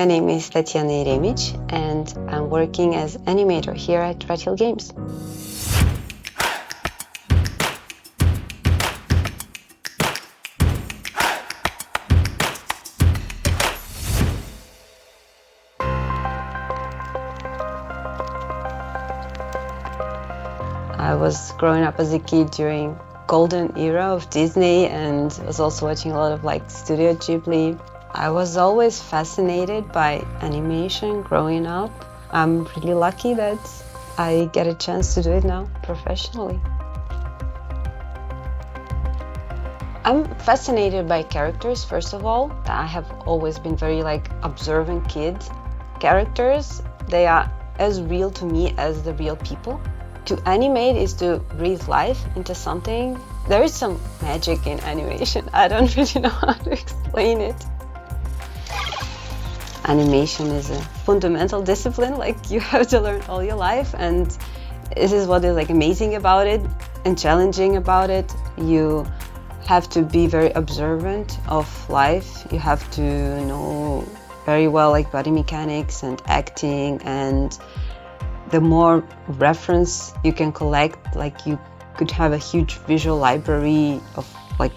My name is Tatiana Eremich and I'm working as animator here at Redhill Games. I was growing up as a kid during golden era of Disney and was also watching a lot of Studio Ghibli. I was always fascinated by animation growing up. I'm really lucky that I get a chance to do it now professionally. I'm fascinated by characters, first of all. I have always been very observant kid. Characters, they are as real to me as the real people. To animate is to breathe life into something. There is some magic in animation. I don't really know how to explain it. Animation is a fundamental discipline, you have to learn all your life, and this is what is amazing about it and challenging about it. You have to be very observant of life. You have to know very well body mechanics and acting, and the more reference you can collect, you could have a huge visual library of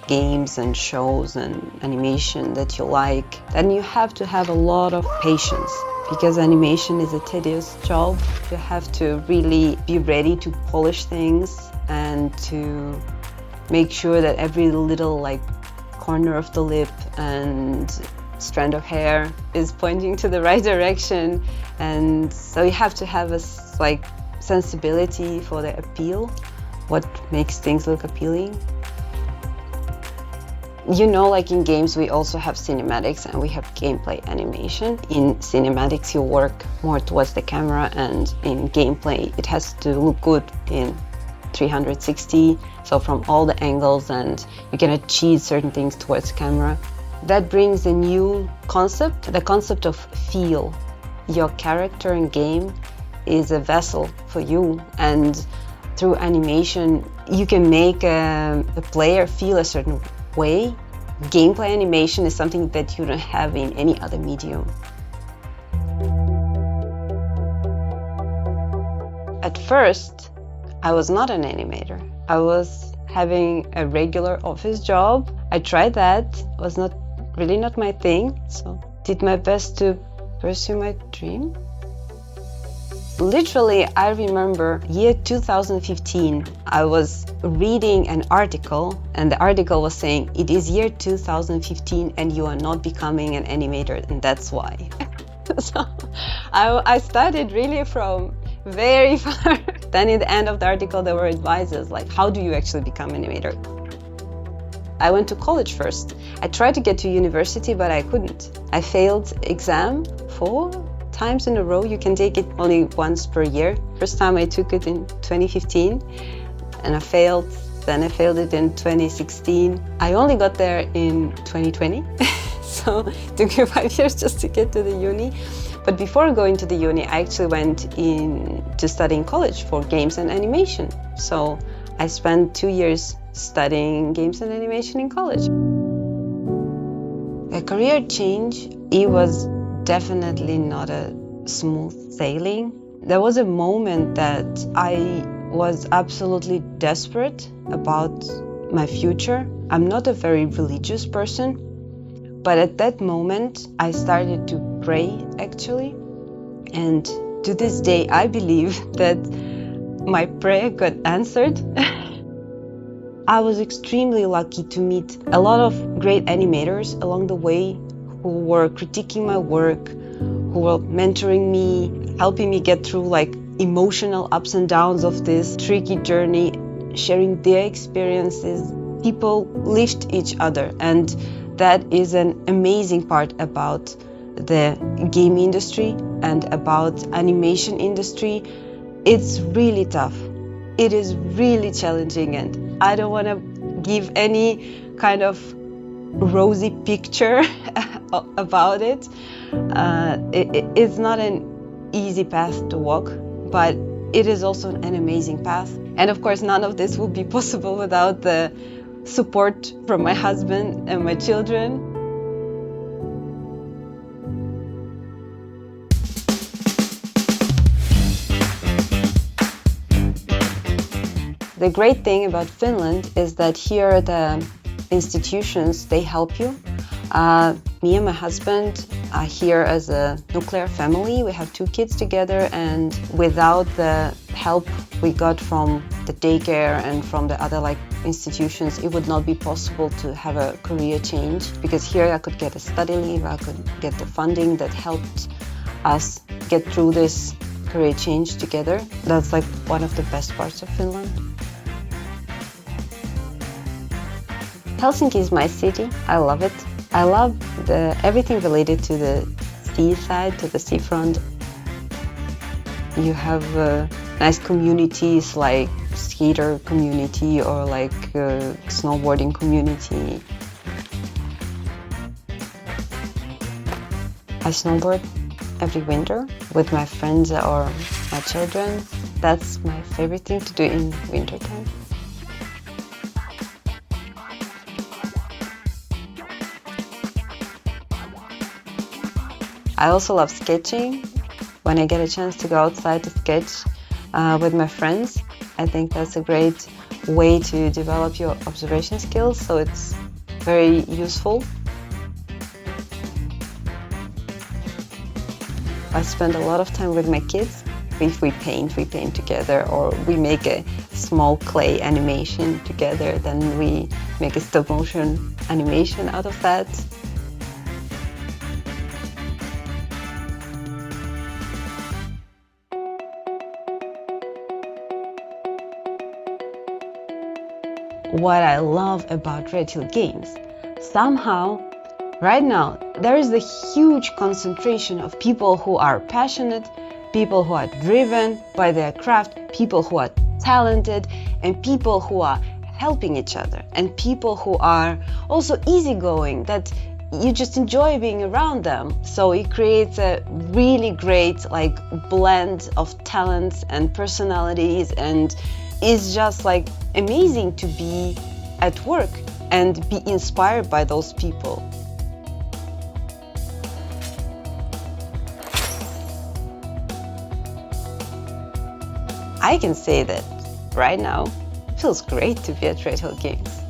games and shows and animation that you like. Then you have to have a lot of patience, because animation is a tedious job. You have to really be ready to polish things and to make sure that every little corner of the lip and strand of hair is pointing to the right direction. And so you have to have a sensibility for the appeal, what makes things look appealing. In games we also have cinematics and we have gameplay animation. In cinematics you work more towards the camera, and in gameplay it has to look good in 360, so from all the angles, and you can achieve certain things towards camera. That brings a new concept, the concept of feel. Your character in game is a vessel for you, and through animation you can make a player feel a certain way. Gameplay animation is something that you don't have in any other medium. At first, I was not an animator. I was having a regular office job. I tried that, it was really not my thing, so did my best to pursue my dream. Literally, I remember year 2015, I was reading an article, and the article was saying, it is year 2015 and you are not becoming an animator, and that's why. So I started really from very far. Then in the end of the article, there were advices how do you actually become an animator? I went to college first. I tried to get to university, but I couldn't. I failed exam 4 times in a row. You can take it only once per year. First time I took it in 2015 and I failed. Then I failed it in 2016. I only got there in 2020. So it took me 5 years just to get to the uni. But before going to the uni, I actually went in to study in college for games and animation. So I spent 2 years studying games and animation in college. A career change, it was definitely not a smooth sailing. There was a moment that I was absolutely desperate about my future. I'm not a very religious person, but at that moment I started to pray actually. And to this day I believe that my prayer got answered. I was extremely lucky to meet a lot of great animators along the way who were critiquing my work, who were mentoring me, helping me get through emotional ups and downs of this tricky journey, sharing their experiences. People lift each other, and that is an amazing part about the game industry and about animation industry. It's really tough. It is really challenging, and I don't want to give any kind of rosy picture about it. It's not an easy path to walk, but it is also an amazing path. And of course, none of this would be possible without the support from my husband and my children. The great thing about Finland is that here the institutions, they help you. Me and my husband are here as a nuclear family. We have 2 kids together, and without the help we got from the daycare and from the other institutions, it would not be possible to have a career change, because here I could get a study leave, I could get the funding that helped us get through this career change together. That's one of the best parts of Finland. Helsinki is my city. I love it. I love everything related to the seaside, to the seafront. You have nice communities like skater community or snowboarding community. I snowboard every winter with my friends or my children. That's my favorite thing to do in wintertime. I also love sketching. When I get a chance to go outside to sketch with my friends, I think that's a great way to develop your observation skills, so it's very useful. I spend a lot of time with my kids. If we paint together, or we make a small clay animation together, then we make a stop motion animation out of that. What I love about Redhill Games, somehow, right now, there is a huge concentration of people who are passionate, people who are driven by their craft, people who are talented, and people who are helping each other, and people who are also easygoing, that you just enjoy being around them. So it creates a really great blend of talents and personalities, and it's just amazing to be at work and be inspired by those people. I can say that right now it feels great to be at Redhill Games.